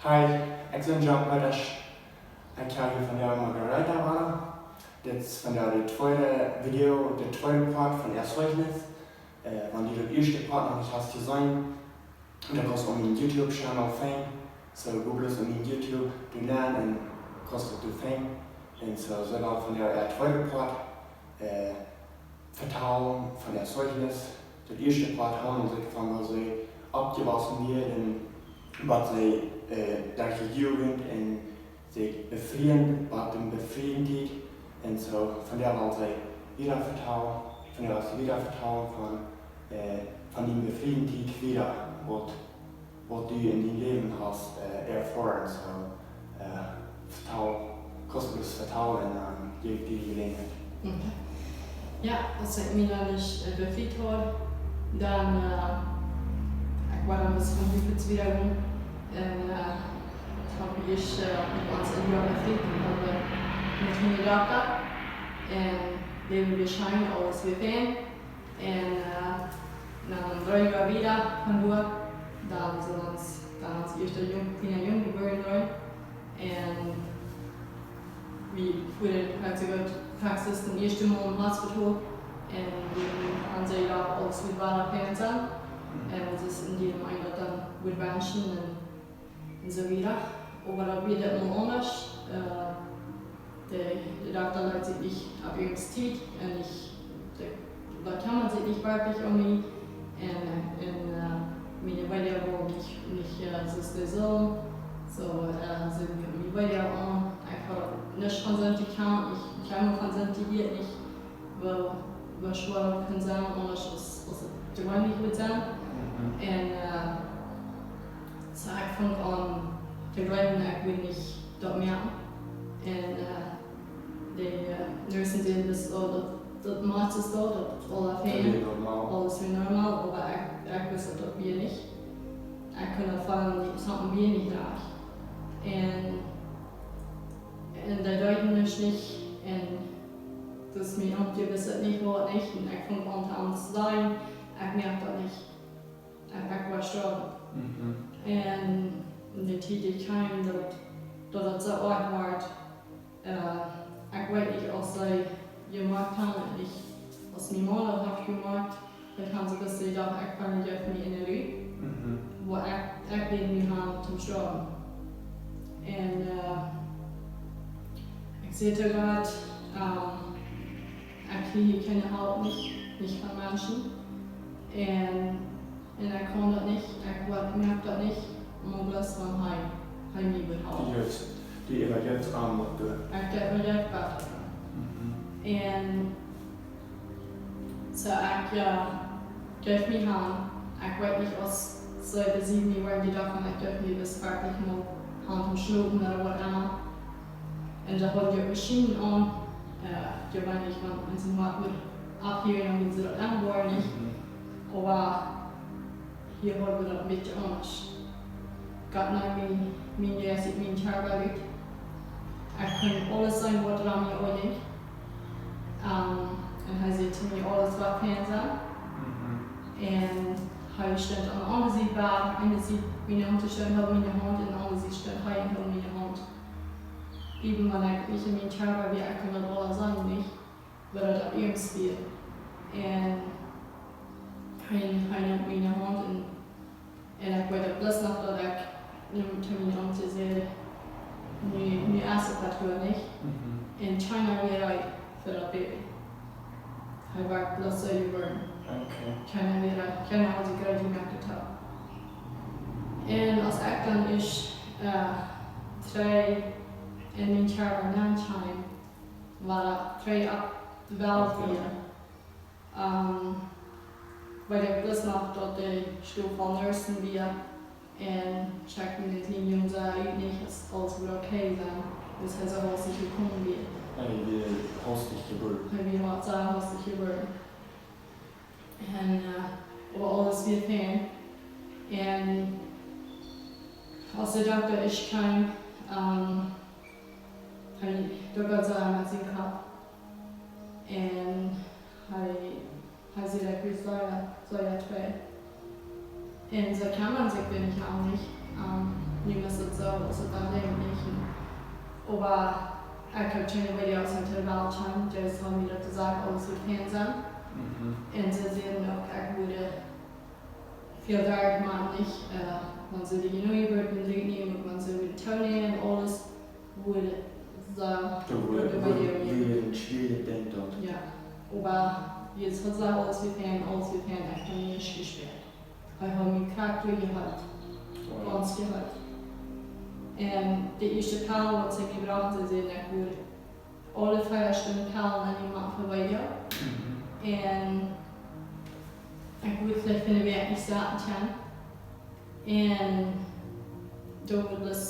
Hi, ik ben Margaretha. Ik ga hier van der Margaretha waren. Dit is van de tweede video, de tweede part van der Zeugnis. Want die eerste part nog niet hast gezien. En dat was op mijn YouTube-channel fijn. So Google is op mijn YouTube, du lernen en kostet du fijn. En zo zullen van der tweede part vertalen van der Zeugnis. De eerste part handelt zich van wat ze abgewassen werden, wat ze durch die Jugend en sich befrieden, wat dem befrieden geht. Und so von der was sie wieder vertrauen, von der was sie wieder vertrauen von dem befrieden geht wieder, was du in deinem Leben hast erfahren. So vertrauen, kostenlos Vertrauen an die Gelegenheit. Okay. Ja, als ik me dan dus bevriend hoor, dan ik word dan dus van die weer doen. En habe ich mit uns in Jörg befrieden, haben wir mit mir gedacht. Und leben wir scheinen aus wie Fan. Und dann 3 Jahre wieder von dort, dann sind uns erste kleine Jungen geboren worden. Und wie für die Praxis den ersten Mal im Hospital. Und wir haben sie da aus wie wahre Fans an. Und es ist in jedem einen dann mit Menschen und so wieder. Aber da wird das noch anders. Der Doktor lässt sich nicht ab irgendwas Zeit und da kümmert sich nicht wirklich um mich. Und meine Weide war nicht so sind wir um die Weide an. Einfach nicht konsentiert, ich habe konsentiert nicht, weil schwer kann sein, anders was es gewöhnlich wird sein. Und es ist einfach der Glauben, ich will nicht dort merken. Und die Nursen sehen das macht es dort, alle Fälle, alles wie normal, aber ich wusste dort wir nicht. Ich kann erfahren, das hatten wir nicht nach. Und der Deuten ist nicht, und das mir irgendwie wissen nicht, wo nicht, und ich fange an zu sein, ich merke das nicht. Ich war gestorben. Und die Tätigkeit, dort so arg war, ich weiß nicht, was sie gemacht haben, ich aus meinem Monat habe gemacht, ich habe so gesagt, ich kann nicht auf mich in der Rüge, wo ich bin mir haben zum Sterben. Und ich sehe gerade, ich kriege keine Haut nicht von Menschen. Und ich kann das nicht, ich merke das nicht. Und bloß von heim überhaupt. Die jetzt arm und ich habe mir das gedacht. Und so ich darf mich haben, ich weiß nicht, was so besiegen mir, weil die davon, ich darf mir das wirklich mal Hand und Schlucken oder was immer. Und da haben die Maschinen an, die meine ich, wenn sie mal mit abhören, dann sie das angehören nicht. Aber hier haben wir das ein bisschen anders. Gott neigt min jäsit min kärlek. Jag kan alles sein, was dran mir ordentlich. Und er sieht mir alles, was Fernseher. Und er stand an der anderen Seite, eine Seite meine Hand stand auf meine Hand, und die andere Seite stand auf meine Hand. Eben wenn ich nicht in meinem Körper wie ich kann das alles sein, nicht, weil das irgendwie. Und er nimmt meine Hand und ich wollte bloß noch, dass ich termin om till sig ny ersättare nicht. In China wäre ich för att bli. Jag var blåsa i världen. China wäre, China har sig grej med att ta. En als ik dan is 3 in min kärva Nanchheim var 3 upp väl via. Weil jag bloß noch dort die Stufe von Nursen via. Und checken mit den Jungs nicht, dass alles wieder okay sein. Das heißt auch, dass ich gekommen bin. Wie hastig geboren. Wie man sagen, hastig geboren. Und aber alles wird fein. Und als ich dachte, ich kann, habe ich Gott sagen, was ich habe. Und habe sie da gesagt, so ja, Und so kann man sich, bin ich auch nicht. nu måste det så där det inte. Och bara jag kan tjäna videos som till valchan, just har mig att säga alles ut hands-on. Und så sehen noch jag borde feel dark man nicht, man så det nu wird med det man så vill turnen alles wurde så det schwierig denkt dort. Ja, aber jetzt hat er alles wie Fan echt nicht gespielt. Ich habe mich Charakter gehabt, ganz gehabt. Die erste Perle, was ich gebraucht habe, sind ich gut. Alle feiersten Perlen an jemand vorbei. Und ich würde vielleicht finde wir nicht starten können. Und da wird das,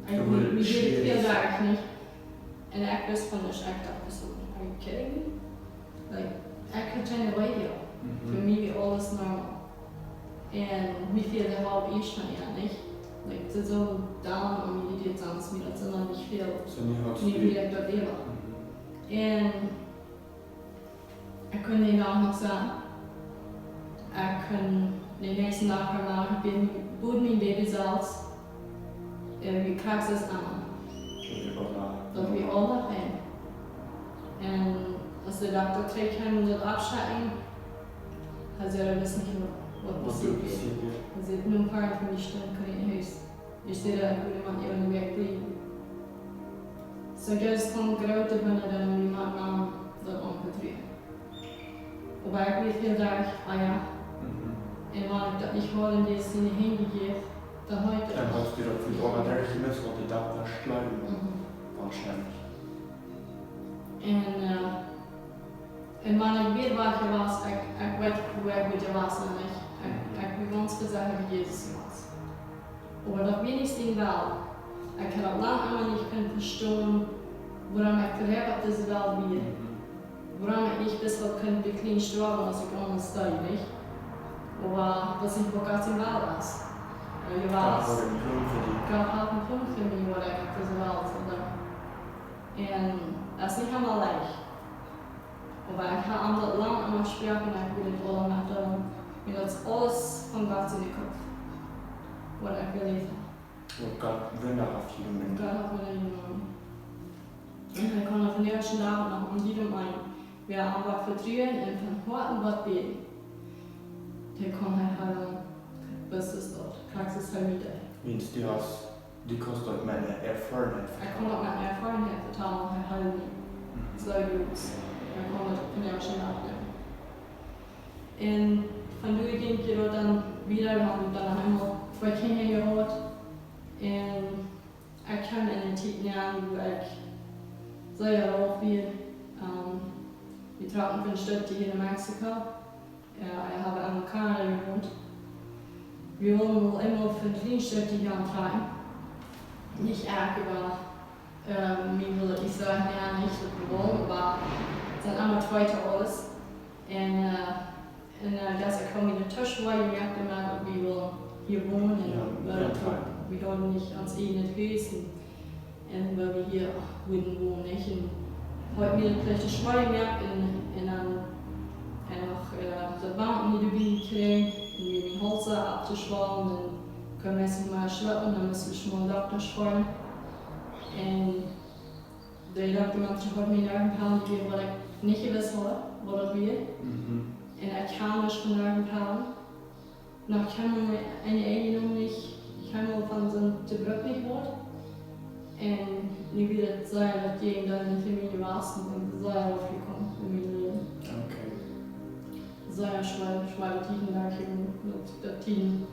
ich würde viel da nicht. Und ich weiß von der Stadt, so, are you kidding me? Like, I could turn the radio. Für mich wie alles normal. Und wie viel der Haupt ich schon ja nicht. Like, so down und mir die sonst mir das noch nicht viel. So nie direkt dort leben. Und ich könnte Ihnen auch noch sagen, ich könnte den nächsten Tag machen, bin mein Baby Salz, wie krank es an. Dat we alle zijn. En als de dokter 2 keer moet afschrijven, dan zullen we niet wat passiert is. Er zit nu een paar van die stunden in het huis. Je zit er hoe iemand in de werk blijven. Zo juist van grote binnen dan iemand nam dat ongetreden. Maar ik weet heel erg, ja. En wanneer ik dat niet hoor en deze zin hingegeven, dan heute. Dann hast du doch viel organisch müssen und die da verschleimen. Wahrscheinlich. En wanneer ik weer waar je was, ik weet hoe ik met je was en ik wil ons gezegd wie Jezus was. Maar dat wenigste ding wel. Ik had al lang allemaal niet kunnen verstaan waarom ik verheb op deze wereld weer. Waarom ik niet best wel kan beklein sterben als ik anders sta, niet? Maar dat ik ook uit in wereld was. Je was. Gott hat einen Punkt für mich, wo ich auf diese Welt bin. Und das ist nicht einmal leicht. Aber ich habe andere lange einmal sprechen und ich will nicht alle machen. Mir das alles von Gott in den Kopf. Was ich gelesen habe. Und Gott will auch auf jeden Menschen. Gott hat mir genommen. Und ich kann auf den ersten Tag noch an jedem einen. Wir haben was vertrauen und von Horten was beten. Der kann halt was ist dort. Praxis vermieden. Minst die kostet meine Erfahrung. Ich kann auch meine Erfahrung vertrauen und erhalten. Zeugnis. Ich kann das von der schon nachdenken. Und von da ging ich dann wieder, wir haben dann einmal 2 Kinder gehabt. Und ich kam in den Tag näher, wo ich sehr laut bin. Wir traten von Städten hier in Mexiko. Ich habe in Kanada gewohnt. Wir wollen wohl immer von 3 Städten hier antragen. Nicht arg über, mir würde ich sagen, ja, nicht so gewohnt, aber es sind einmal 2 alles. Und das ich komme in der Tasche, weil ich merke immer, wir wollen hier wohnen. Wir wollen nicht ans eigene Haus und weil wir hier wohnen nicht. Und heute mir vielleicht eine Schweine merkt und dann noch die Banken die dabei kriegen, und wir die Holz abzuschwallen, dann können wir es mal schleppen, dann müssen wir schon mal Doktor schreiben. Und der Doktor hat mir Nervenperlen gegeben, weil ich nicht gewusst habe, wo das wird. Und ich kam nicht von Nervenperlen. Noch kann man eine Erinnerung nicht, ich habe mal von so einem Brot nicht gehört. Und nie wieder sagen, dass die in deiner Familie warst und sehr aufgekommen in meinem Leben. Okay. Sehr schwer tiden daar met dat 10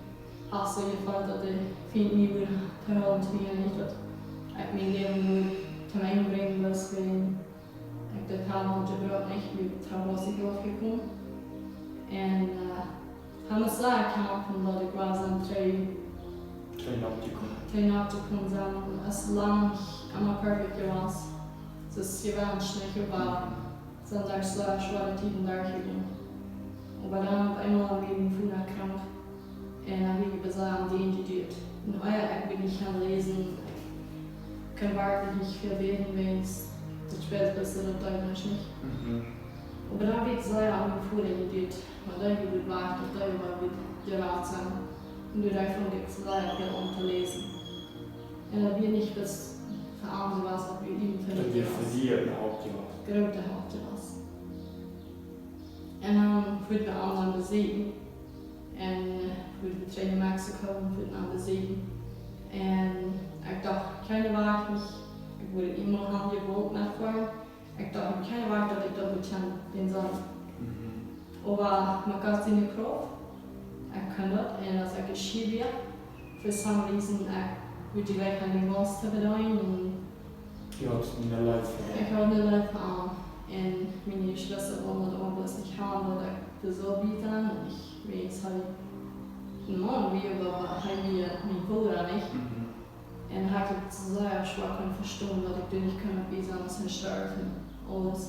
hassen gevallen dat de vind niet meer te houden te niet dat ik mijn leven moet te mij brengen was wenn ik de taal had gebruikt echt met trouwens ik afgekomen en haben es da erkannt dat ik was aan 2 Optikum zijn als lang allemaal perfect was dus je was niet gewaar zijn daar schwere tiden daar gegaan. Aber dann auf einmal haben wir den Funder krank und habe ich gesagt, den studiert. Und euer Eck bin ich am Lesen, ich kann wirklich nicht viel beten, wenn es das später ist, das Deutsch nicht. Aber dann habe ich sehr an den Funder studiert, weil da wird warten, da wird geraten sein. Und du davon gibt es sehr viel zu lesen. Und da wir nicht bis für andere was, ob wir lieben für Das die wird für die ein Hauptgewalt. Genau, der Hauptgewalt. Und dann wird wir anderen besiegen. Und wird wir in Mexiko und wird dann besiegen. Und ich dachte, keine Wahrheit nicht, ich würde immer haben gewollt nach vorne. Ich dachte, keine Wahrheit, dass ich da gut bin soll. Aber man kann es nicht drauf. Ich kann das, und als ich geschrieben habe, für some reason, ich würde die Weg an den Gast bedeuten. Du hast nicht mehr live Ich habe eine Live an. Und meine Schwester wollte das nicht haben, weil ich das so bieten. Und ich weiß halt, ein Mann wie, aber wir mein Bruder nicht. Und ich hatte sehr schwach verstanden, dass ich nicht wie sonst nicht sterben. Alles.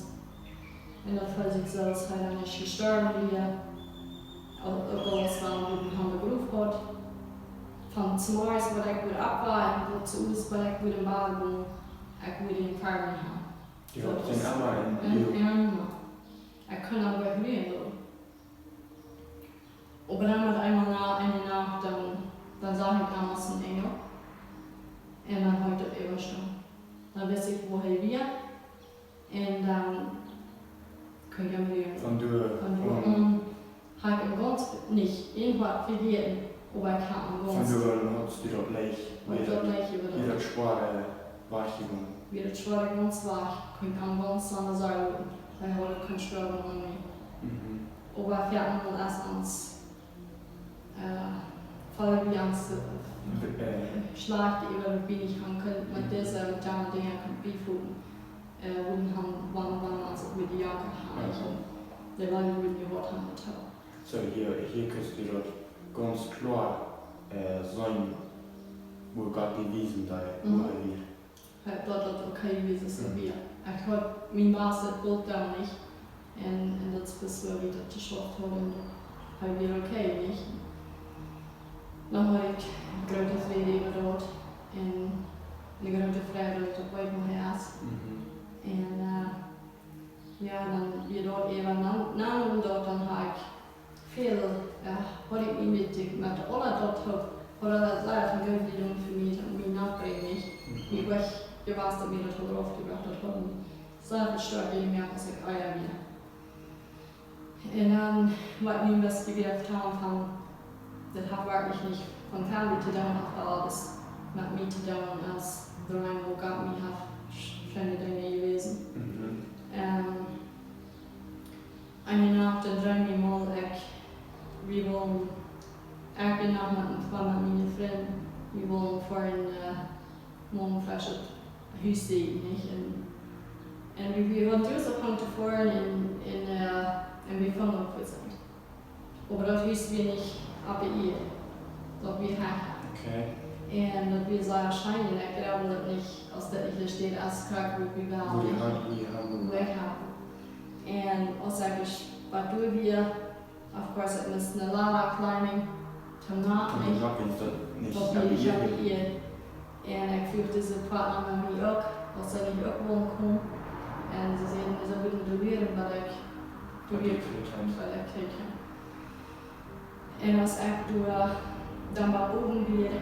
Und dann fällt sich so, dass er nicht gestorben wäre. Auch alles war, wo wir einen Beruf hat. Von zum Morgen, wo ich wieder abweichen, wo zu uns, wo ich wieder mal, wo ich wieder in Farben habe. Du hast den Ammer in Ja, ich kann auch regulieren. Aber dann mit einmal eine Nacht, dann sah ich damals einen Engel. Und dann heute überstehen. Dann weiß ich, woher wir. Und dann kann ich mir von dir. Habe ich ganz nicht irgendwas vergeben, aber ich habe Von ganz. dir hast du dort leicht. Jeder Spore Wahrhegung. Wie das schwere ganz war, kann ich ganz anders sagen, weil heute kein Schwere mehr. Aber wir hatten dann erst ans Fall wie ans Schlag, die wie ich kann mit dieser Dinge beifuten. Und haben wann also mit die Jacke haben. Der war mit mir Wort haben getan. So hier kannst du dort ganz klar sein, wo Gott bewiesen da wir. Dat okay wie es so wie. Ich habe mein Master Bild da nicht. Und das bis wir wieder zu schwach haben. Weil wir okay nicht. Dann habe ich große Friede dort. Und eine große Freude, dass ich mein Herz. Und ja, dann wir dort eben nach und dort dann habe ich viel, habe ich mich mit alle dort oder das war eine Gewöhnung für mich und mich nachbringen. Ich weiß, dass wir das drauf gebracht haben. Sehr stark in mir, was ich Eier wieder. Und dann war ich investigiert haben, das hat wirklich nicht von Family zu tun, aber das mit mir zu tun, als Drang, wo Gott mich hat, schöne Dinge gewesen. Eine Nacht, dann drang ich mal, wir wollen, ich bin noch mit meinen Freunden, wir wollen vorhin morgen vielleicht ein Haus sehen, nicht? Und wir waren durch so Punkte vorhin in wir fangen auf sind. Aber das wissen wir nicht, aber ihr, dass wir haben. Okay. Und dass wir so erscheinen, ich glaube das nicht, als das nicht steht, als Charakter, wie wir haben. Weg haben. Und als ich, was tun wir, of course, it was eine Ladder climbing, danach nicht. Was wir nicht haben hier. Und ich fühlte diese Partner mit mir auch, was ich auch wohnen kann. Und sie sehen, dass ich wieder dubieren, weil ich dubiert weil ich kriege. Und als ich dann war oben wieder,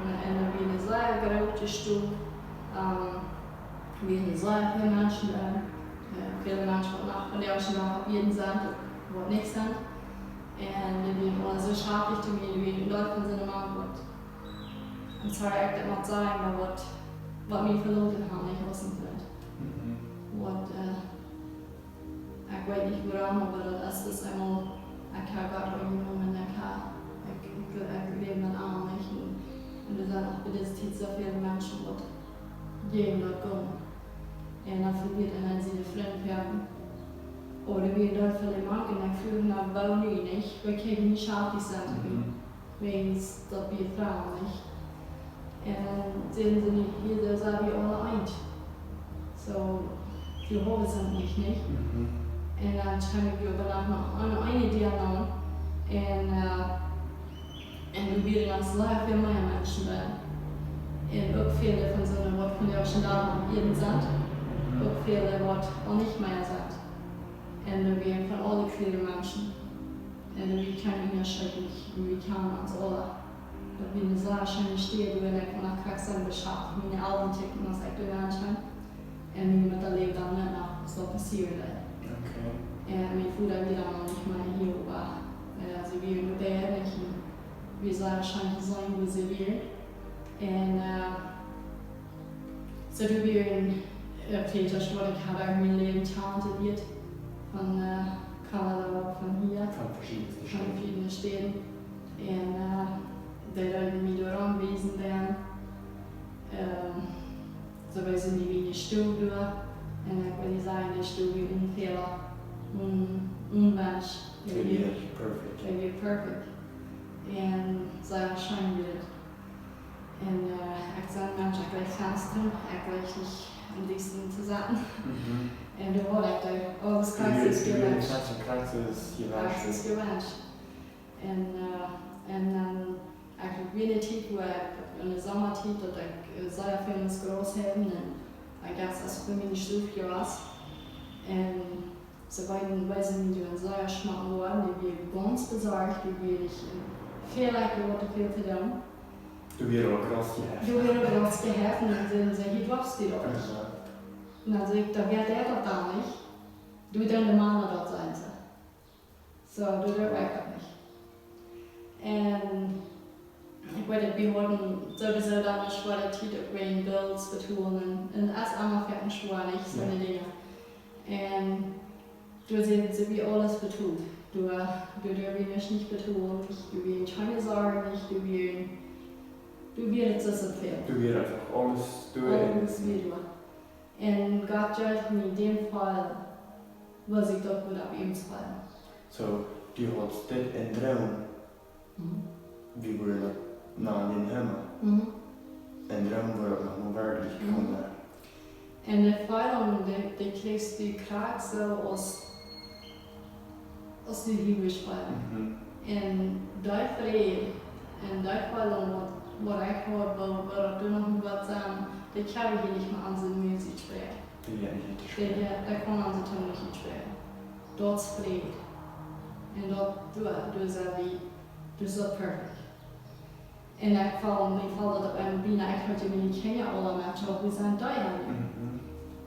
und wie eine sehr große Stuhl, wie eine sehr viele Menschen da. Viele Menschen nach von der schon nach jeden Sand, wo nichts sind. Und die waren so scharf, die mir in Deutschland sind immer gut. Und zwar ich das noch sagen, aber was mir verloren haben, ich weiß nicht. Was ich weiß nicht woran, aber das ist einmal, ich habe Gott umgenommen, ich lebe dann auch nicht. Und es sind auch bis jetzt so viele Menschen, die gehen dort kommen. Und dann verliert er seine Freunde werden. Oder wir dort für den Mann, und ich fühle nach Bauli nicht, weil ich nicht scharf sind, wegen es dort wir Frauen nicht. Und dann sehen sie nicht, hier sind wir alle eins. So, die Hohe sind nicht. Und dann schreiben wir aber noch eine Dialog. Und wir werden als sehr viel mehr Menschen werden. Und auch viele von so einem Wort von der schon da jeden sind. Auch viele Wort auch nicht mehr sind. Und wir werden von allen vielen Menschen. En vi kan undersökning, vi kan alltså alla. Att vi nu så känner sted och jag kan kaxa beschaft, mina albumteckningar och sagt det anscheinend. En vi med att leva där så passiert det. En min foda vidare noch nicht mal hier war. Also wir in der nicht wie so anscheinend sein wo sie wir. En så du blir en Plautdietsch vad det kallar min leben talented wird von Kanada och från hier. Från verschiedene Städten. En der dann mit der anwesend wären. So weil sie die wie Stuhl en ik wil zeggen dat je ongeveer onwens. Perfect. Perfect. En zo schijnt het. En ik zei mensen gleich gasten, gleich nicht am liebsten zu sagen. En de woord ik daar alles Praxis gewünscht. Praxis gewünscht. En dan eigenlijk weer de tijd waar ik in de zomertijd dat ik zeer veel groß hebben. Ich guess das für mich nicht so viel was. So weil sie mir einen sehr schmacken worden, die wir ganz besorgt, die wir viel Leute viel zu tun. Du wirst auch krass gehelfen. Du wirst auch krass gehelfen und dann sage ich, was die dort nicht. Und dann sage ich, da wäre der doch da nicht. Du dann der Mann dort sein soll. So, du dort weg das nicht. Ik weet het, we worden sowieso dan een zware tijd op Green Bills betonen en dat is allemaal vet en zwaar, niet zo'n dingen. En du siehst, wie alles betont. Du wirst nicht betonen, du wirst keine Sorgen, nicht, du wirst das so viel. Du wirst einfach alles Alles wieder. Und Gott judgt mir in dem Fall, was ich dort gut auf ihm fallen. So, du hast das in Traum, wie wir naar den Himmel. En daarom wordt het nog waardig gevonden. En de feilung, die kriegst du gerade so aus der Bibelspaltung. En die Friede, en die feilung, wat ik hoor, waar du noch wat sagen, die kann ich hier nicht mehr an seine Musik sprechen. Die kann an seine Tonne nicht sprechen. Dort ist Friede. En dort, du ist wie, du ist so perfekt. En ik val dat bij bijna ik had je niet kennen alle mensen op we zijn daar.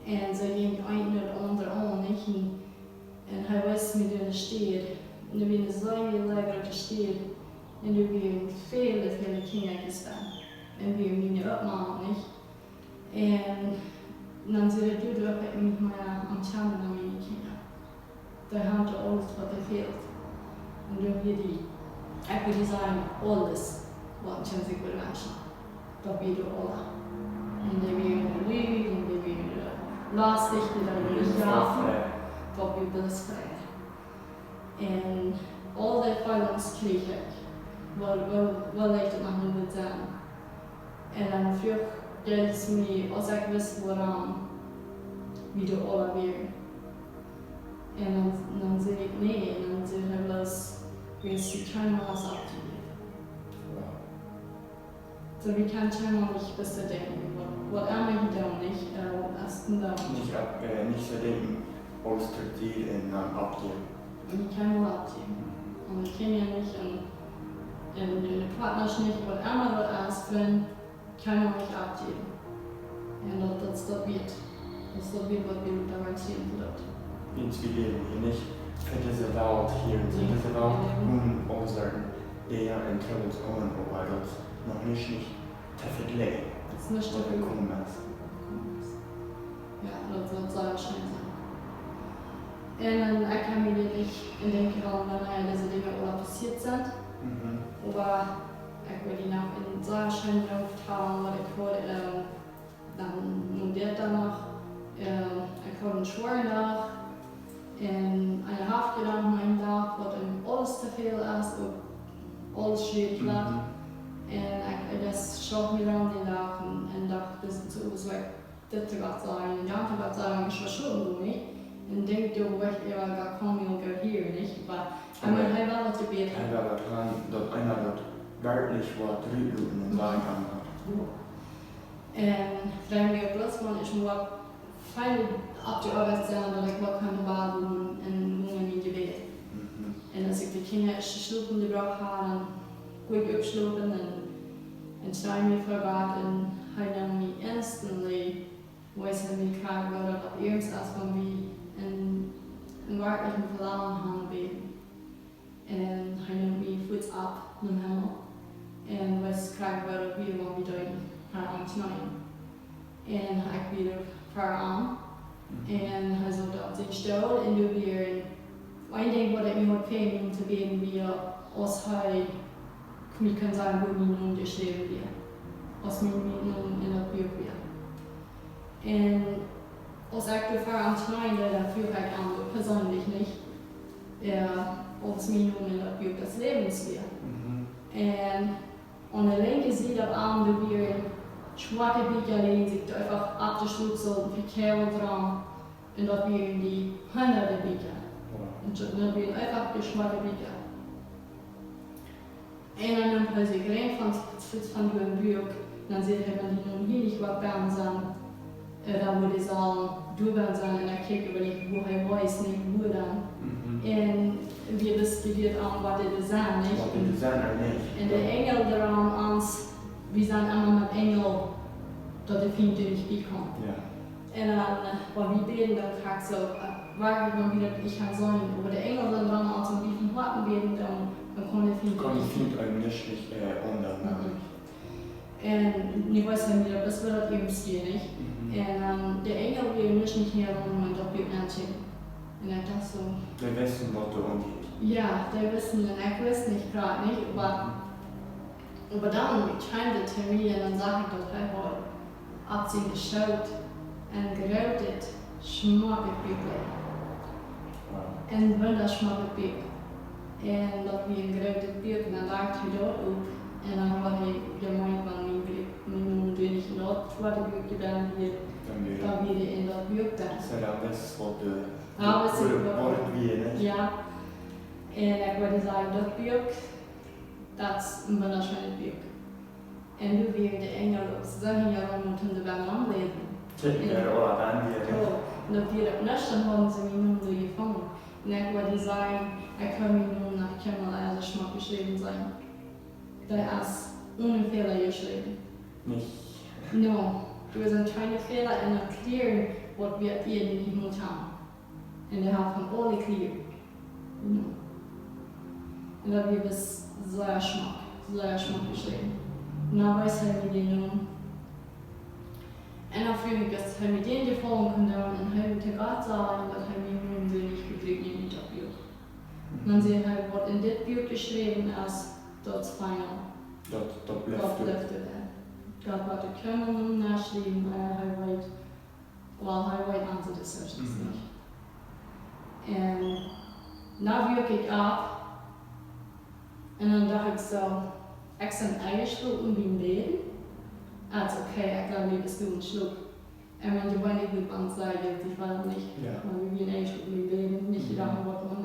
En ze ging een naar onder aan en hij was met in de stad. En er waren zo lekker de stad. En er waren vele kinderen gestaan. En we hebben niet opgemaakt niet. En dan zei hij du ook met mij aan het gaan naar mijn kinderen. Daar had je alles wat er veelt. En dan weer die. Ik wil zeggen alles. Wat känns det för människan? Då blir det alla. Men det blir en lyd, det blir en lastigt, det blir en jafn. Då blir det spräd. En all det fallingskriget var lite man hade den. En frukt dels med och sagt visst varann vid det alla blir. En när det nej, när det lös vi ska kan man sagt. So wie kann China nicht besser denken, was er mir da nicht ersten da. Nicht so denken, alles traktiert und dann abgeben. Und ich kann nur abgeben. Und ich kenne ja nicht in der Partnerschaft nicht, was er mir erst will, kann man nicht abgeben. Und das wird. Das wird, was wir garantieren wird. Wir leben hier nicht für diese Welt hier, für diese Welt unseren der Intelligenz aber das noch nicht zu vergleichen. Das ist nicht zu bekommen. Ja, das wird sehr wahrscheinlich sein. Und ich kann mir nicht denken, wenn diese Dinge alle passiert sind. Aber ich würde ihn auch in sehr schönen Luft haben, weil ich wollte dann mundiert danach, ich wollte einen schweren Tag, in eine Haft genommen, einen Tag, wo alles zu viel ist, alles schwierig wird. Und das schaut mir an den Tag und dachte, das ist so, das Gott sagen, ja, Gott sagen, ich war schon nicht. Und denke, du wirst ja gar kaum hier, nicht? Aber ich war zu beten. Ich war dran, dass einer dort wirklich war drüben und sagen kann. Wenn wir bloß waren, ich nur fein ab die Arbeit sein, dass ich keine Wahl und Hunger nie gebeten. En als ik de kinderen slopen de brug had, dan goed opslopen en zijn me vergaat en hij nam me instantly, was hij me graag wel dat eerst als van wie een werkelijk verlangen gaan beten. En hij nam me voet op naar hemel en was graag wel weer wat we doen haar aan het nemen. En hij weer haar aan en hij zat op zijn stoel en toen weer een ding wat ik me had gegeven om te beten weer als hij me kan zeggen hoe mijn noem geschreven weer. Als mijn noem in dat buurt weer. En als ik de haar aan het nemen, dan führe ich an, persönlich nicht. Als mijn noem in dat buurt des Lebens weer. En aan de linke Seite am Arm du wir schwache Bücher legen sich einfach abgestürzt und verkehrt dran und dort wir in die hunderte Bücher. Und dann wir einfach die schwache Bücher. En dan nimmt hij zich rein van hun buik, dan zit hij met die nog niet wat bij zijn. Dan wordt hij zal door zijn en dan kijken we niet hoe hij was, niet hoe dan. En we diskutieren aan wat het zijn, niet? Wat het zijn er niet. En de engel eraan ons, we zijn allemaal met engel, dat de vriend er niet bij komt. Ja. En dan, wat we beten, dan ga ik zo, waar ik dan weer ich kann sein, aber der Engel dann dran als ein bisschen warten werden, dann kann der Find eigentlich nicht unternehmen. Und ich weiß nicht, das wird das eben stehen, nicht? Und der Engel will mich nicht mehr und doch wird nicht. Und ich dachte so. Wir wissen, was du umgeht. Ja, die wissen, und ich weiß nicht gerade nicht, aber dann scheint der Termin und dann sage ich doch, hey, hat sie geschaut und gerautet, schmackig wirklich. En wunderschmackig Bier. En dat we een grote bier, en dan dacht hij daar ook. En dan had hij gemeint van mijn moeder niet dat tweede bier gedaan hier. Dan weer in dat bier dan. Zo dat is wat de wordt weer, hè? Ja. En ik wilde zeggen, dat bier, dat is een wunderschönes bier. En nu weer de engel op zijn jaar om toen de bij man leven. Ja, oder dann weer. En dat weer op nachten hadden ze mijn moeder gevangen. Und ich würde sagen, ich kann mir nur nach Kämmer also Schmack geschrieben sein. Da ist ohne Fehler geschrieben. Nicht. No, du hast keine Fehler in erklären, was wir hier nicht mit haben. Und der hat von alle clear. No. Und da wird es sehr Schmack geschrieben. Und dann weiß er mit den nun. En dan vroeg ik dat hij meteen de volgende kon doen en hij moet tegen God zeggen dat hij mijn moeder niet begreep niet op buurt. Dan zei hij, wat in dit buurt geschreven is, dat is final. Dat blijft het. Dat wat ik kunnen naschrijven, hij weet, hij weet aan de Zeugnis niet. En nou werk ik af en dan dacht ik zo, ik zijn eigen schuld om mijn leven. Also okay, ich glaube, wir bist du ein Schluck. Wenn du nicht mit uns sagst, ich weiß nicht, weil wir nicht mit dem nicht gedacht haben, was man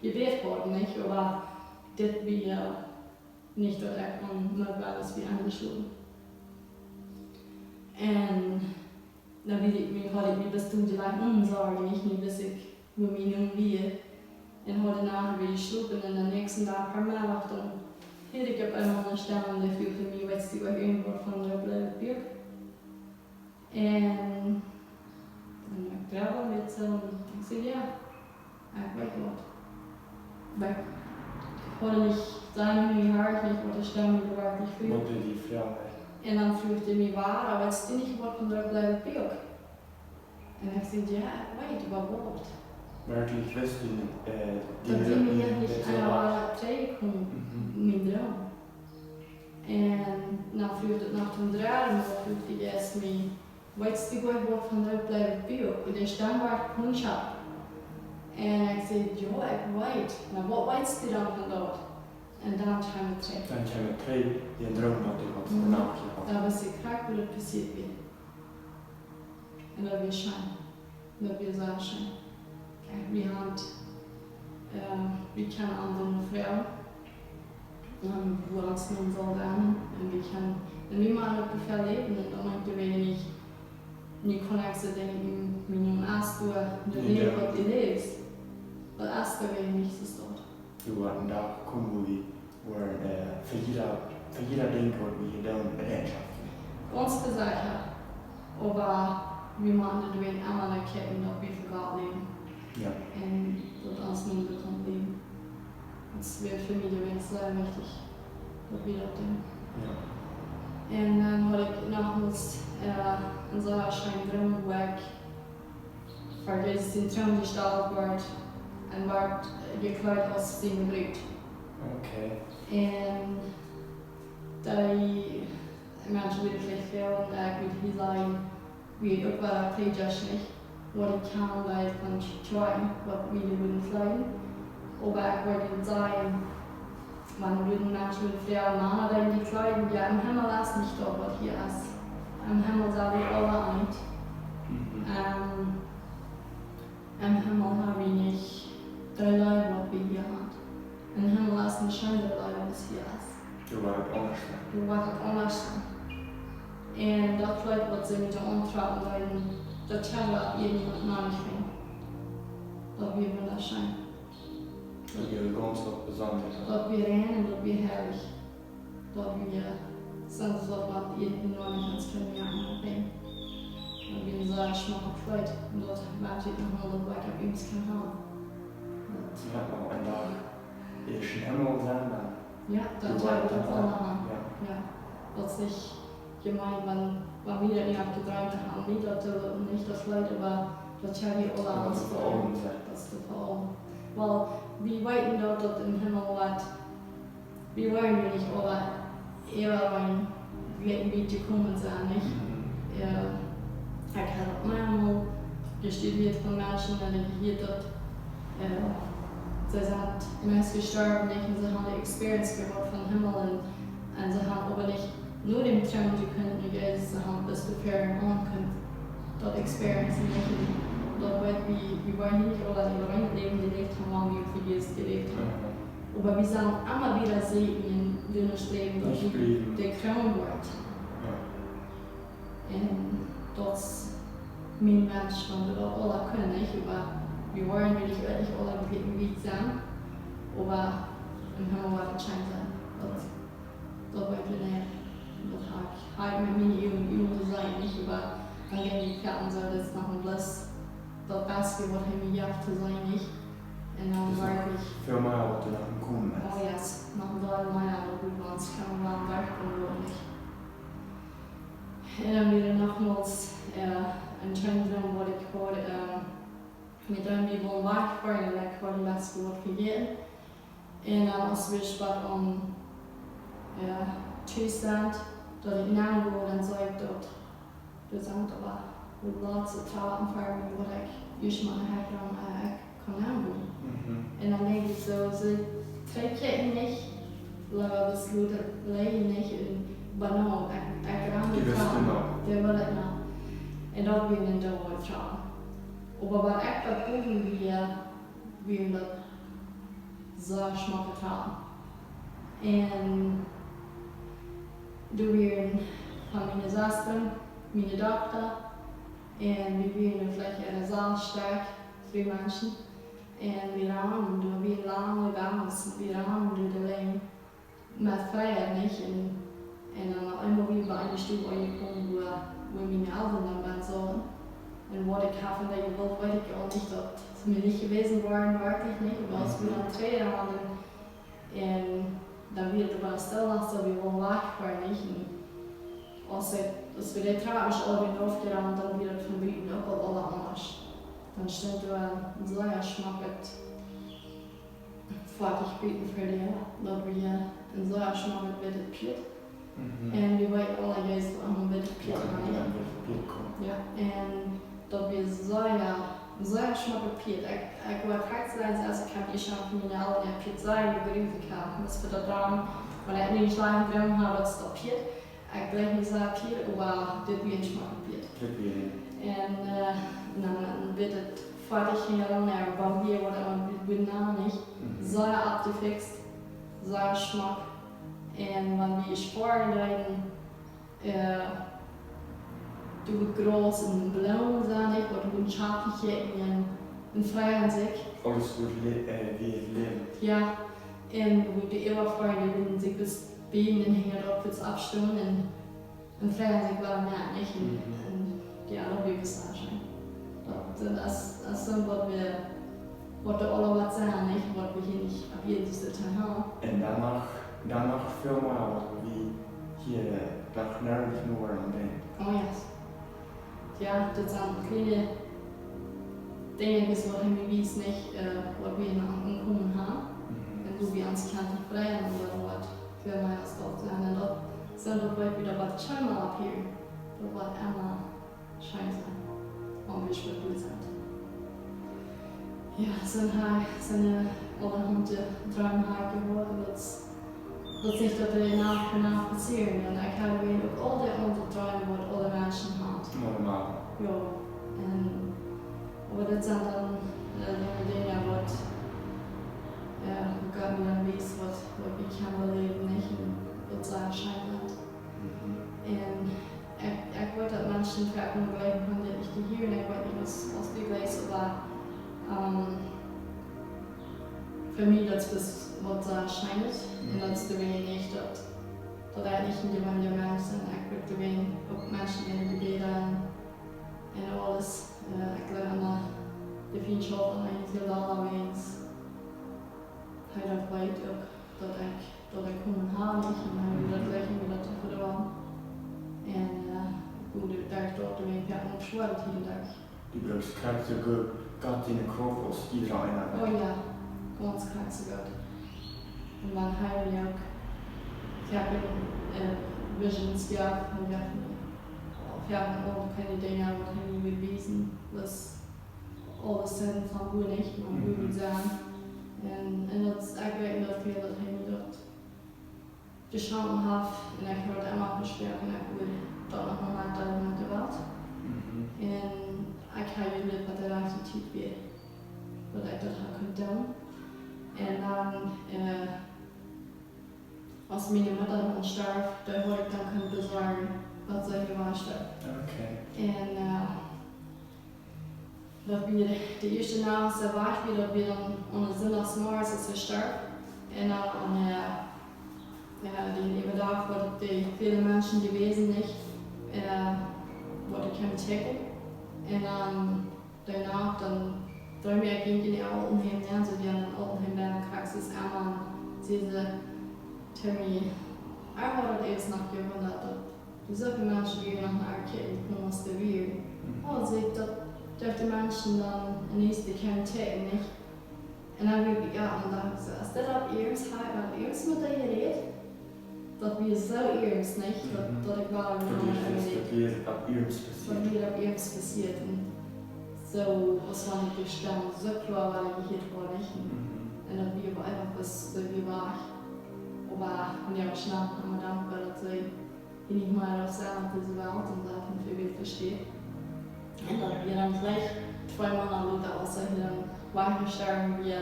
gebet worden, nicht? Aber das wir nicht dort erkennen, war das wie angeschlagen. Und dann will ich mir bist du die Leute sagen, nicht bis ich, wo mir nun wie. Und heute nachher will ich schlucken und am nächsten Tag per Mailachtung. Hier, ik heb een andere stem en de viel voor mij weet die wat een wordt van de blijven En ik trouwen met zo'n, ik zei ja, ik weet wat. Maar ik hoorde niet zijn in mijn hart, niet wat de stem die waar ik viel. Wat die Frage. En dan vroeg hij mij waar, aber het is niet wat van de blijven En ik zei ja, ik weet wat. Wirklich wirst du dat die mir nicht einmal tegenkomen, mijn droom. En dan vroeg het nog een draaien, vroeg hij eerst mij, weet je wat van de blijven bier? En de stem waar ik punch had. En ik zei, ja, ik weet. Maar wat weet je dan van dat? En dan gaan we terug. Dan gaan we terug die een droom wat ik had vanavond gehad. Dan was ik graag hoe het passiert weer. En dat weer schijn. Dat weer zo schijn. Vi kan använda fler våra småbarn men vi måste på fel leben och man inte vill ni connecta den med någon astor det lever det lives och astor är inte så stort du hatten da kommen, wo für jeder denkt, wie jeder Bereitschaft. Ganz gesagt, aber wir machen das in anderen Ketten, dass wir für Gott leben. Ja. Und das uns nie bekommen leben. Das wäre für mich sehr wichtig, dass wir das denken. Ja. Und dann habe ich nochmals in so einer schönen Drumwerk, weil das in Traum gestaltet wird und wird gekleidet aus dem Blut. Okay. Und die Menschen, die vielleicht fehlen, mit wie sein, wie auch bei der Plautdietsch nicht, wo ich kann, weil ich kann träumen, was wir würden fliegen. Aber ich würde sagen, man würde Menschen mit Frauen machen, die kleiden, ja, im Himmel ist nicht da, was hier ist. Im Himmel sind wir alle eins. Im Himmel haben wir nicht drei Leute, was wir hier haben. Im Himmel ist nicht schon drei Leute, was hier ist. Du warst anders. Du warst anders. Und das Leute, was sie mit der Antragen leiden, das kann wir irgendjemand noch nicht finden. Das wird wunderschön. Das wäre ganz was Besonderes. Dat weer rein en dat weer herrlich. Dat weer zelfs wat jeden nog niet eens kunnen gaan. Dat weer een zeer smakkelijk fluit. En dat maakt het nog wel dat ik op iets kan halen. Ja, maar en daar is je helemaal zijn dan. Ja, dat heb ik ook allemaal. Ja. Dat is nicht gemein, wann wir nicht abgeträumt haben, nicht das Leid, aber das habe ich alle anders vor Augen. Das ist vor Augen. Weil wir weiten dort im Himmel was, wir wollen ja nicht alle eher wie gekommen sein, nicht? Ich habe auch manchmal gestudiert von Menschen, die hier dort, sie sind meist gestorben, nicht? Und sie haben die Experience gehabt vom Himmel und sie haben aber nicht nur den Traum, die können nicht, sie haben das Befehlen machen können, dort Experience nicht. Dat wir wollen nicht alle in rein Leben gelebt haben, wie wir für Jesus gelebt haben. Aber wir sind immer wieder segnen in das Leben, dass der Kram wird. Und das ist mein Mensch, wenn wir das alle können, nicht? Aber wir wollen nicht wirklich alle auf dem Weg sein. Aber im Himmel wird es schein sein. Das wird wir nicht. Das hat mit meinen Übungen sein, nicht? Aber dann gehen die Karten so, das nach dem Bliss. Dat beste wat hij me jaagt te zijn niet. En dan waar ik... Veel meer wat er dan komt. Oh ja, dan draai ik mij aan de boek, want ik kan wel werken niet. En dan weer nogmaals een trendroom wat ik hoorde. Met hem die wil werken, en ik hoorde het laatste woord vergeten. En dan als we sprak om toestand, dat ik naamwoord en zei dat de zand was. With lots of talent for me, what I use my head on kan aandoen. En dan denk ik zo, ze trekken niet, laten we sluiten leiden niet in banaan, ik raam de kraan, dat wil ik nou. En dat wil ik in de woord gaan. Maar wat ik dat proeven wie dat zo smaken gaan. En doe weer van mijn zuster, mijn dochter. En wir wählen vielleicht eine Saal stark für Menschen. Und wir haben wir lange ganz, wir haben allein mit Feier nicht. Und dann immer wieder bei einer Stube angekommen, wo meine Eltern dann waren so. Und wo ich habe von der Gewalt, weiß ich auch nicht, dass es mir nicht gewesen waren, wirklich nicht. Aber als wir dann Tränen haben, und dann wird aber still nach so, wir wollen wach nicht. Als we dit trouwens al weer afgeraan, dan weer het van buiten ook al alle anders. Dan stond er een zeer smakelijk fertig bieten voor die, dat we een zeer smakelijk met het piet. En we weten alle juist allemaal met het piet gaan. Ja, en dat we zeer smakelijk piet. Ik wil graag zijn als ik heb je schon van mijn oude piet zeer gebrüht gehabt. Dus voor dat daarom, wanneer ik niet lang gedaan heb, dat is dat piet. Ik blijf niet zo hier, maar dit weer smakelijk. En dan wird het fertig hier naar Bambier oder Banane nicht. Sehr abgefixt, sehr Geschmack. Und wenn wir sparen, dann du groß und blau sein, oder du scharfig in freien Sick. Alles gut wie es lebt. Ja. wo die Eberfreunde, wenn sie bis Bienen hängen drauf fürs Abstimmen und fragen sich, warum nicht, und die alle wissen schon. Das ist so, was wir alle was sagen, nicht, was wir hier nicht ab jedes Detail haben. Und danach Firma wie hier nach nördlich nur und dann. Oh ja. Ja, das sind kleine Dinge, was wir wissen nicht, was wir in Ankommen haben. Wenn du wie ans Kante freien oder was für meine Stadt sein. Und dort sind wir wieder was scheinbar ab hier. Das war immer scheiße. Und wir spielen gut sind. Ja, sind eine allerhunde Träume geworden, das sich dort nach passieren. Und ich habe auch alle andere Träume, die alle Menschen haben. Normal. Ja, aber das sind dann Dinge, was Gott mir dann weiß, was ich kann leben nicht und was er scheint. Und ich wollte, dass Menschen fragen, bleiben können, die ich hier und ich wollte nicht, was die gleich so war. Für mich das ist, was er scheint und das ist nicht, dass nicht in die Menschen sind. Ich würde auch Menschen in die Bilder und alles. Ich glaube, an der Freundschaft und eigentlich allerwegs halt weit auch, dass ich kommen habe nicht und das gleich wieder zu vertrauen. Und gut, da ich dort ein paar noch schwer hinterher. Die brauchst krank so gut, Gott in den Kopf aus jeder einer. Oh ja, ganz krank so gut. Und dann haben wir auch, ich habe Visions gehabt und wir haben auch keine Dinge, die bewiesen, was alles sind von wo nicht, man würde sagen. Und das ist eigentlich dafür, dass ich dort geschaut habe und ich wollte immer beschweren und ich will dort noch mal da mit der Welt. Und ich habe nicht, was der Attitüde wird, was ich dort habe können. Und dann, als meine Mutter dann starb, da wollte ich dann besorgen, was soll ich gemacht haben. Okay. Und dat wir die erste Nacht erwacht wie dat wir dann an Sonntagsmorgens als wir starb. Und dann den Überdach wurde die viele Menschen gewesen nicht, wurde kein Ticket. Und dann danach dann träume ich in die Altenheim, also die haben Altenheim in Praxis einmal diese Termin. Ich habe erst noch gewundert, wie so viele Menschen gehen nach einer Arcade und musste wir. Also dürfte Menschen dann nächste kein Tag nicht. Und dann habe ich gegangen und dachte so, ist das ab ihres Heim, ab ihres mit der Gerät? Dat wir so ihres nicht, dass ich war ab ihres passiert. Und so, was war nicht gestanden, so klar war ich hier vor nicht. Und dann wir einfach was so wie war. Aber wenn ich auch schnell am dankbar, dass ich nicht mal auf seiner diese Welt und Sachen für mich verstehe. Und dann wir dann gleich 2 Monate außer hier dann weiter sterben wir,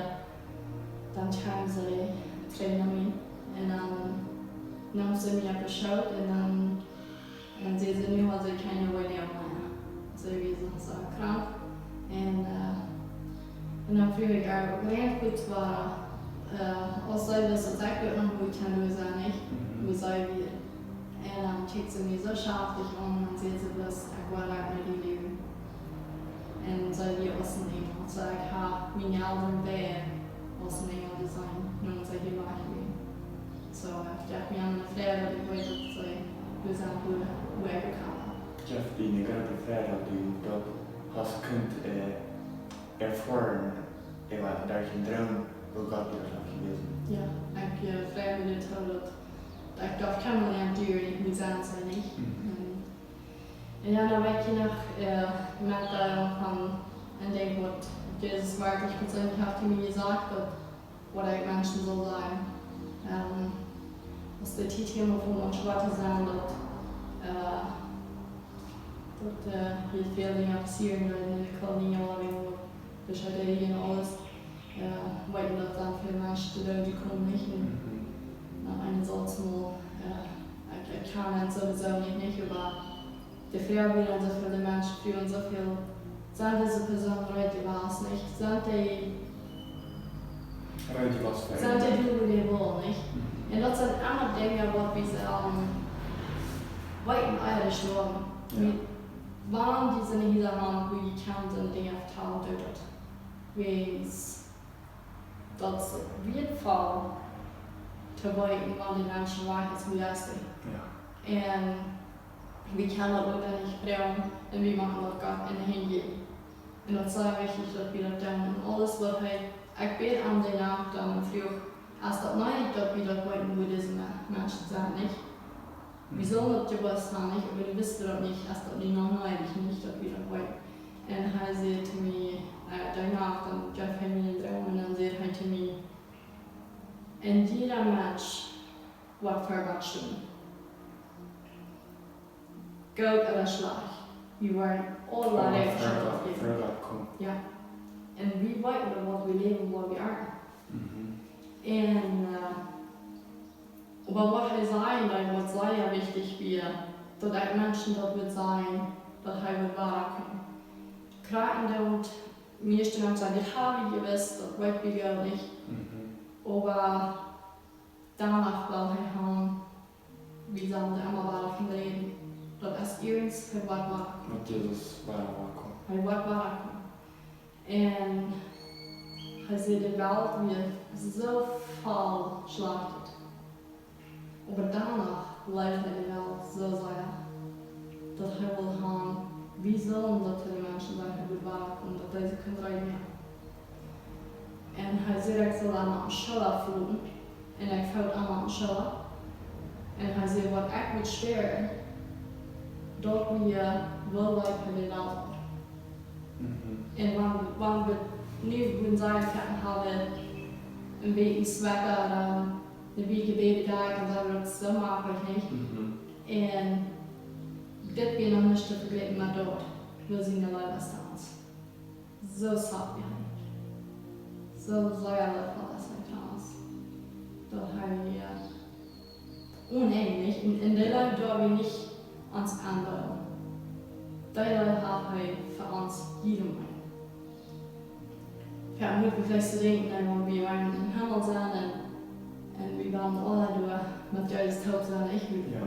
dann kamen sie Training und dann haben sie mir geschaut und dann sie sind nur also keine Weile mehr. So wie sie so krank. Und dann fühle ich auch gelernt, gut war außer das gesagt wird noch, wo ich kann nur sagen, nicht, wo soll wir. Und dann schickt sie mir so scharf dich und sieht sie bloß, ich war da mit die Leben. Und soll die ausnehmen und sagen, ich habe meine Eltern werden ausnehmen und sein, nur so hier war ich bin. So, ich dachte mir an eine Frage, die wollte sagen, wir sind wo ich gekommen habe. Jeff, die grote Frage, die du hast könnt erfahren, war da ein Traum, wo Gott dir das gewesen. Ja, ich frage mich nicht, ich darf kennenlernen, die ich muss sagen, sei nicht. Und ja, dann war ich nach an dem Wort, Jesus wirklich persönlich hat mir gesagt, was Menschen so sagen. Was der Titel von uns Schwarze sagen, dass hier viele Dinge passieren in der Kolonie, wo Beschäftigungen und alles, weil das dann für Menschen die kommen nicht. Einen Satz mal, ich kann dann sowieso nicht, aber die Freiwilligen, so viele Menschen führen so viel, sind diese Personen Leute, war es nicht, sind die Weil die was Zijn verändern. die doen we wel niet. En dat zijn allemaal dingen wat we weten eigenlijk nog. Ja. Waarom die zijn hier aan hoe je kan de dingen vertalen door dat. Wees dat ze weer vallen te weten wat die mensen waar het juiste. Ja. En we kan dat ook dan niet brengen en we maken dat gaat in de heen. En dat is wichtig dat we dat doen. En alles wat hij, ik weet aan de nacht dan vroeg, als dat mij dat we dat weten hoe deze mensen zijn niet. We zullen dat gewusst haben, nicht, aber wir wissen das nicht, erst ob die noch neulich nicht, dass wir das wollen. Und er sagt zu mir, danach, dann Jeff hat mir den Traum und dann sagt er zu mir, und jeder Mensch wird verwachsen. Gott oder Schlag. Wir wollen alle Rechenschaft geben. Ja. Und wir wollen, was wir leben, wo wir are. Und aber was er sein, dann wird sehr wichtig, wie dass die Menschen dort wird sein, dass er wird wahren. Gerade und mir ist dann gesagt, ich habe gewusst, das weiß ich gar nicht. Aber danach will er haben, wie sagen sie immer weiter von reden, dass es irgends er wird wahren. Mit Jesus wahren. Er wird wahren. Und er sieht die Welt, wie so voll schlachtet. Aber danach bleibt er die Welt so sehr, dass er will haben, wie sollen das die Menschen sein, die bewahren und dass diese können reden. Und er sieht, ich soll an der Schule fliegen, und er fällt an der Schule. Und er sieht, was echt wird schwer, dort wir weltweit für die Welt. Und wenn wir nicht sagen haben, ein bisschen Zwecker oder de wie gebeden daar en dat wordt zo makkelijk niet. En dit ben nog niet te vergelijken met dood. We zien de leven staan. Zo zat je niet. Zo zuiverlijk alles trouwens. Dat hij unendlich in de leven door we niet ons aanbouwen. Die leven had hij voor ons iedereen. Ja, moet ik vielleicht zu denken, wenn wir in den Himmel sind und wir waren alle durch mit Gottes Tod sein, ich will. Ja.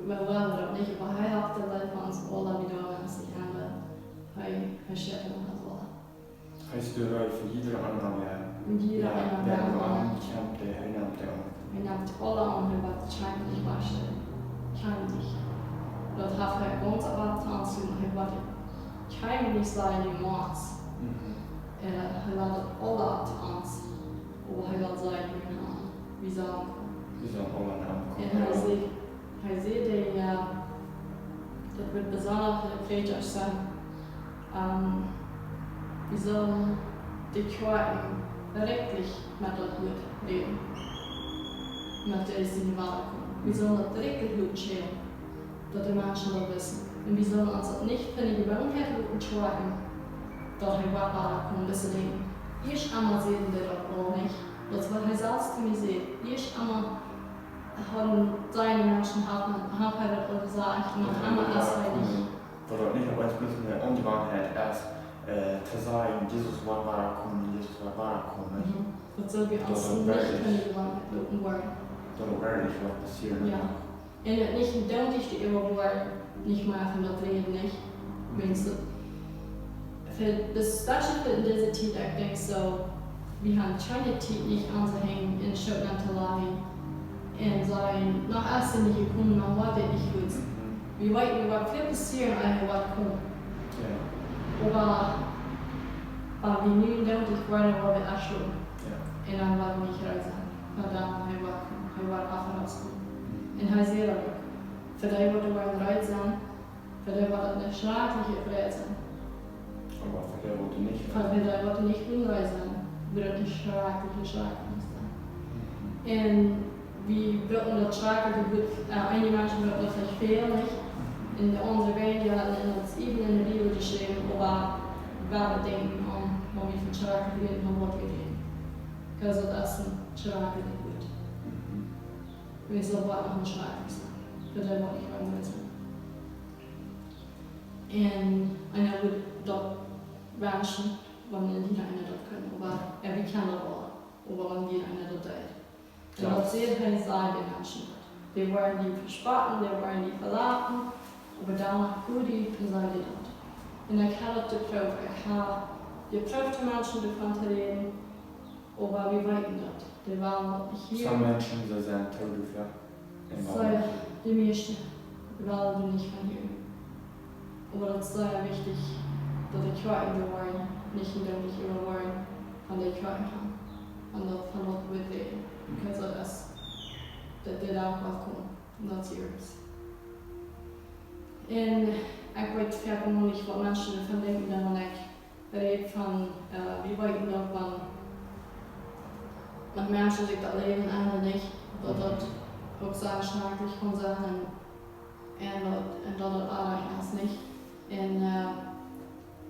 Wir wollen das nicht, aber er hat die Leute von uns alle wieder in sich haben. Er schätzt uns alle. Heißt du, für jede Annahme, Jeder Annahme. Ich habe die Annahme. Er nimmt alle an, er wird scheinbar waschen. Scheinbar. Das hat er uns aber tanzen, er wird scheinbar sein im Mord. Er wird alle tanzen, aber er wird sein, wie sagen. Wie sagen alle Namen? Und er sieht den, das wird besonders für die Plautdietsch sein, wie sollen die Kirchen wirklich mit der Hut leben, mit der sie in die Wahl kommen. Wir sollen das wirklich gut schälen, dass die Menschen das wissen. Und wir sollen uns nicht für die Gewohnheit gut schreiben, dass wir Wahl kommen, bis sie denken, ich einmal sehen wir das auch nicht. Das war er selbst zu mir sehen. Ich einmal haben seine Menschen haben das auch gesagt, und einmal das halt nicht. Weil nicht aber ein bisschen eine Ungewohnheit erst zu sagen, Jesus war kommen, Jesus war kommen. Das soll wir uns nicht in die Gewohnheit loben wollen. Das wird wirklich was passieren. Ja. Und nicht deutlich die immer wollen, nicht mal von das Leben nicht. Für das Special für diese Zeit, ich denke so, wir haben keine Zeit nicht anzuhängen in Schottland und sagen, nach erst sind die gekommen, man wartet nicht gut. Wir wollten was viel passieren, als was kommt. Ja. Aber wir nehmen deutlich wollen, wo wir erschlagen. Ja. Und dann waren wir nicht reisen. Und dann haben wir einfach rausgekommen. Und er sieht das auch. Für die wollte wir reisen, für die wollte eine schreckliche Reise. Aber für die wollte nicht. Für die wollte nicht reisen. Wird eine schreckliche sein. Und wir würden das schreckliche, einige Menschen würden das nicht fehlen. In unserer Welt, die hatten in uns eben in der Bibel geschrieben, aber wir denken an, wo wir von schrecklichen Leben Wort reden. Also das ist ein schreckliches Wort. Wir sollen auch nicht schrecklich sein. Für den wollte ich auch nicht sein. Und einer wird dort wünschen, wenn wir nicht einer dort können, aber wir kennen das auch. aber dann geht einer da. Und das sehen wir sagen die Menschen. Die wollen die verspotten, die wollen die verlaten, aber danach gut die sagen die das. Und ich habe das geprüft, ich habe geprüfte Menschen davon zu reden, aber wir weiten das. Die waren nicht hier. Some Menschen sind tot, ja. Die meisten, die waren nicht von hier. Aber das ist sehr wichtig, dass die Kirchen da waren, nicht immer waren, von der Kirchen haben. Und das von dort wird reden. Because das auch was kommen. Und das ist ihres. Und ich wollte vielleicht noch nicht von Menschen davon denken, wenn ich rede von, wie weit man Menschen sich das Leben ändern nicht, dass das auch sehr schrecklich kann sein und dass das alles ist nicht. Und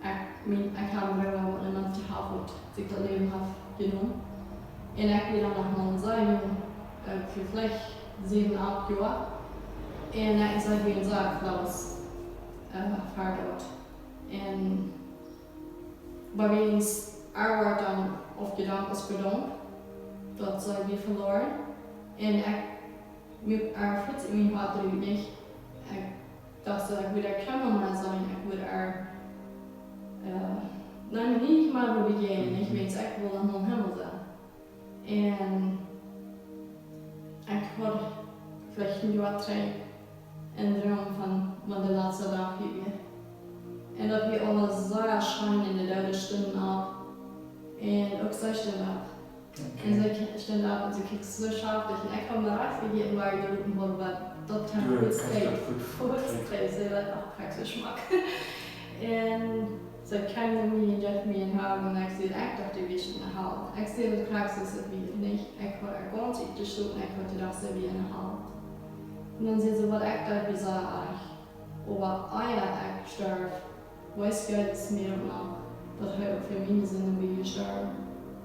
ich habe mir auch in manchen Hafen sich das Leben genommen. Und ich bin dann noch mal sagen, für vielleicht 7, 8 Jahre. Und ich sage, wie gesagt, das Fahrrad. Und bei uns Arbeit dann auf Gedanken bedankt, das sei wie verloren. Und ich fühlt mich heute nicht, dass ich wieder Kameramann sein, ich würde nein, nicht mal wo wir gehen, ich will es echt wohl am Himmel sein. Und ich hatte vielleicht ein Jahr 3 einen Traum von wann der letzte Tag hier. Und dass wir alle sehr scheinen in der Dode Stunden ab. Und auch sie stehen ab. Und sie stehen ab und sie kriegen so scharf durch. Und ich komme da rein für jeden Tag in der Routen, weil das hat gut Steak. Sie hat auch keinen Geschmack. Und sie kennen mich und dürfen mich haben und ich sehe echt die Wissen erhalten. Ich sehe die Praxis wieder nicht. Ich habe ganz die Stunden, ich wollte das wie erhalten. Und dann sehen sie, was ich da gesagt habe. Aber einer ich sterbe, weiß Gott es mir noch, dass er für mich sind, wie ich sterbe.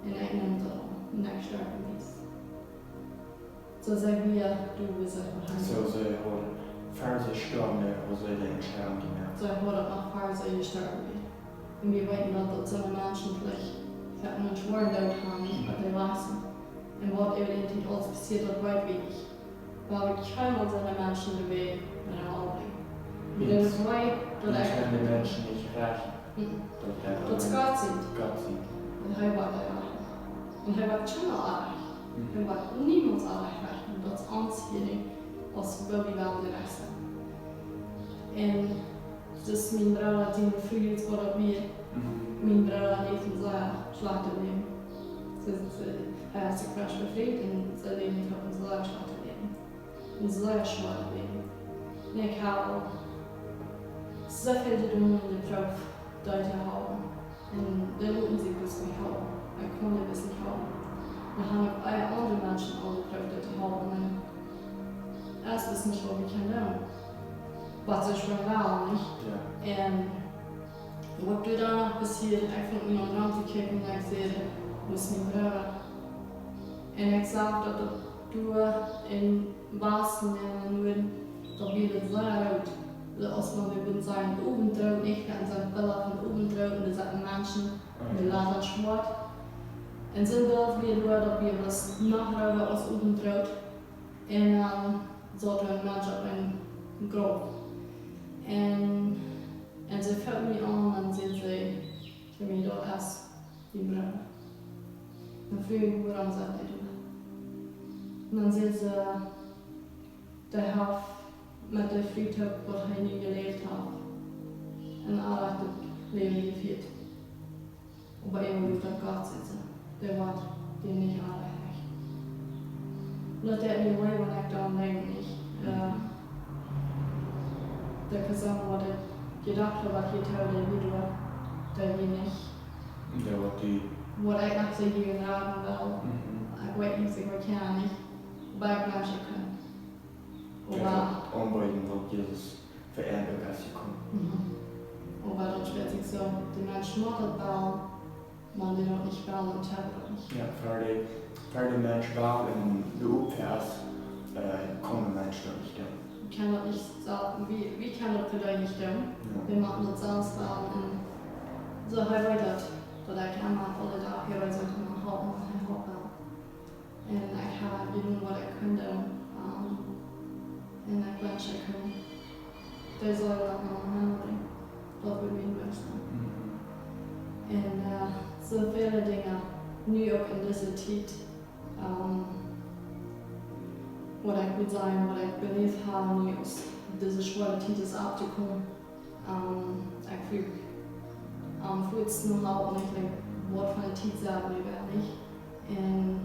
Und ich nehme das und ich sterbe nicht. So sagen wir, du bist es. So sie haben Farse gestorben, oder so den Entscheidung gemacht. So ich wurde nach Farse gestorben. Und wir weten, dass so Menschen vielleicht einen schweren Tod haben, was die lassen. Und was evidentlich alles passiert, das weiß wir nicht. Weil wir keinem unserer Menschen dabei mit der Augen. Wir sind weit, dass die Menschen nicht reichen. Das Gott sind. Gott sind. Und er war der Reich. Und er war schon reich. Er war niemals reich. Und das ist uns hier nicht, was wir werden die Rechte. Und das ist mein Bruder, den früher war wir. Mein Bruder lebt in sehr schlechten Leben. Er hat sich frisch befreit und sein Leben hat ein sehr schlechtes Leben. Ein sehr schweres Leben. Und ich habe so viele Dinge in der Kopf, die ich habe. Und die wollten sie bis nicht haben. Ich konnte bis nicht haben. Wir haben auch andere Menschen angekauft, die haben. Und erst wissen nicht, was wir können. Was ich schon war, nicht? Ja. Und was du danach passiert, ich fand mich an den Rand gekickt und ich sehe, wo ist mein Bruder? Und ich sagte, dass du in Wassen nehmen dass wir das sehr rot. Als man wir sagen, oben drauf, ich kann sagen, Bilder von oben drauf und da sagen Menschen, wir lassen Sport. Und so dürfen wir nur, dass wir das nachher aus oben drauf. Und dann sollte ein Mensch auf ein Grab. Und sie fällt mich an und sehen sie, für mich dort erst die Brille. Und früher woran sagt er und dann sehen sie, der Haft mit der Friedhof, wo er nie gelebt hat, ein anderes Leben geführt. Aber immer wieder Gott sitzen, der war den nicht anreichlich. Und das hat mir wohl, wenn ich daran denke, nicht. Der Person wurde gedacht, was hier Teil der Video, der wir nicht. Ja, was die. Wo ich nach so hier sagen will, ich weiß nicht, ich kann nicht, aber ich glaube, ich kann. Aber Anbeuten, wo Jesus verehrt, als sie kommen. Aber dann stellt sich so, die Menschen machen bauen, man den auch nicht bauen und haben auch nicht. Ja, für die Menschen bauen in der Upvers kommen Menschen nicht da. Ich kann das nicht sagen, wie kann das für dich nicht tun? Wir machen das sonst bauen und so weiter. So da kann man alle da hier bei so einem Hauptmann. En ik ga doen wat ik kan doen. En ik wens ik kan deze dag nog handelen. Dat wil ik wensen. En zoveel dingen, nu ook in deze tijd, wat ik wil zijn, wat ik beleefd heb nu, is deze zware tijd is af te komen. Ik voel het nog altijd niet, wat van de tijd zeggen we wel niet. En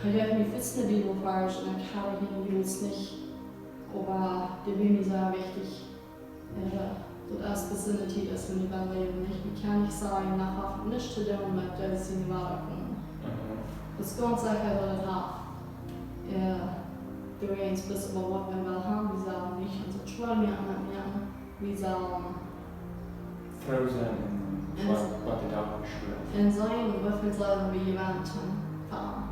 ich habe mich fest nicht falsch und ich habe ihn jetzt nicht, aber die Bibel ist sehr wichtig. Das erste Besinnlichkeit ist, wenn wir leben nicht. Wir können nicht sagen, nachher nicht zu tun, weil das ist in die Wahrheit kommen. Das ist ganz sicher, dass das hat. Du redest bis über was wir haben, wir sagen nicht, also schwören wir an, wir sagen. Frozen und was die da schwören. In sein, wie viel sagen wir jemand fahren.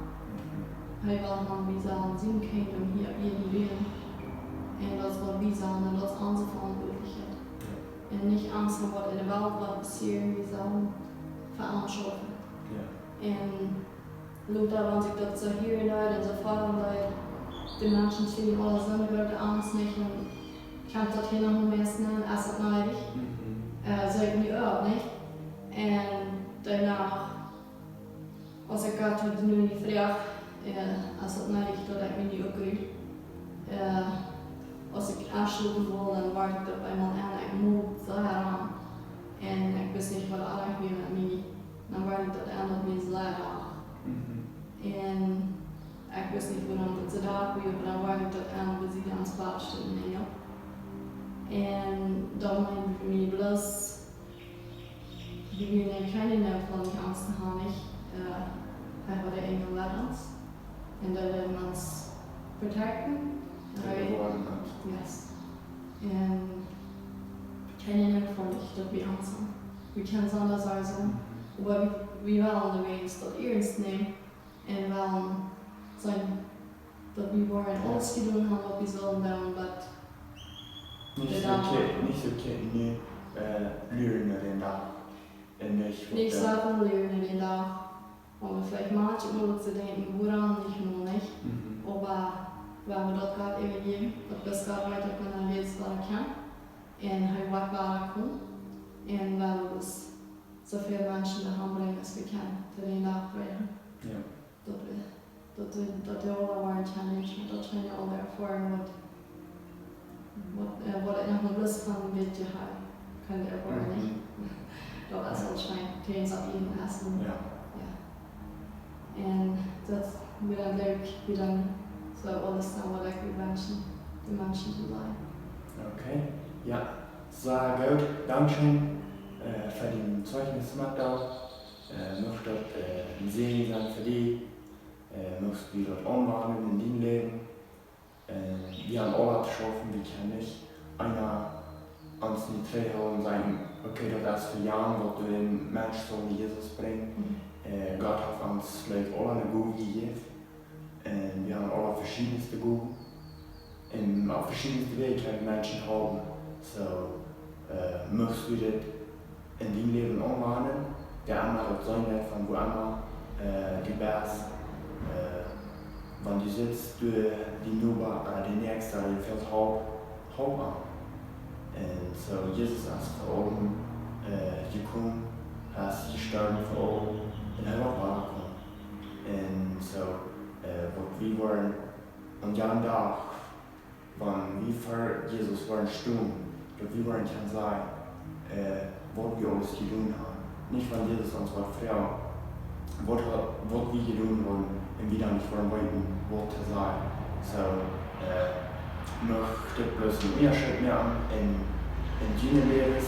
Hij wil man wie sagen, zijn kingdom hier jeden Leben. Und das war wie sagen, und das ist unsere Verantwortlichkeit. Und nicht Angst haben, was in der Welt was passieren, wie sagen, verantworten. Und Luther, wenn sich das so hören leid und so fahren leid, die Menschen ziehen alle Sonne, die Angst nicht. Und ich habe das hier noch mehr nennen, erst das neidig. Sagt mir auch nicht. Und danach, als ich Gott hat, nu nicht fragt, als het neidig dat ik me niet opgroeit. Als ik afsluiten wil, dan word ik dat eenmaal aan. Ik moet zeggen aan. En ik wist niet wat aardig weer met mij. Dan word ik dat aan dat mensen zeggen. En ik wist niet waarom dat ze daar weer, maar dan word ik dat aan dat ze aan het plaats stonden. En dan mijn familie bloos. Die weer een kleine neef van die angst te gaan. Hij had een engel met ons. And that must protect them, right? Yes. And kennen von dich, dass wir ansehen. Wir können es anders sagen, aber wir wollen die Wege das ernst nehmen und wollen sagen, dass wir wollen alles getan haben, was wir sollen tun, aber nicht so kennen, lernen den Tag. Nicht sagen, lernen den Tag. Und vielleicht manche Mal zu denken, woran nicht. Aber wenn wir dort gerade geben, dass wir es gerade weiter können, wie es war kann, und halt weiter kommen, und wenn wir das so viele Menschen da haben bringen, als wir können, zu den nachbringen. Dat is alle waar een challenge, maar dat zijn alle ervaringen wat ik nog een lust van een beetje heb, kan ik ervaren niet. Dat is waarschijnlijk tijdens dat één essen. En dat weer dan leuk, weer dan zo alles dan wat ik wil wensen, de mensen te zijn. Oké, ja, sehr gut, Dankeschön für den Zeugnis Magda. Möchte ein Segen sein für dich, möchte wir dort umwandeln in dein Leben. Wir haben alle geschaffen, wie kann ich einer ans die Träger und sagen, okay, das ist für Jahre, wo du den Menschen so wie Jesus bringst. Gott hat uns vielleicht alle eine Gabe gegeben. Wir haben alle verschiedenste Gaben. Und auf verschiedenste Wege können Menschen haben. So, möchtest du das in deinem Leben umwandeln? Der andere hat sein Wert von wo immer du bist. Wenn du sitzt, du die Nummer, die nächste, die fällt Haupt an. Und so, Jesus ist vor oben gekommen, hast gestorben vor oben. En hij was aangekomen. En zo, wat we waren aan die dag, van wie voor Jezus waren stonden, dat we waren kan zijn, wat we alles gedaan hebben. Niet van Jezus ons wat vrouw, wat we gedaan hebben en wie dan niet voor hem wat te zijn. Zo, möchte bloß mehr Schritt mehr an in jene Lehres.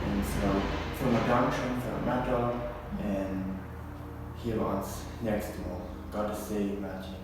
Und so, vielen Dank schon für Magda. Und hier bei uns nächstes Mal. Gottes Segen, Magic.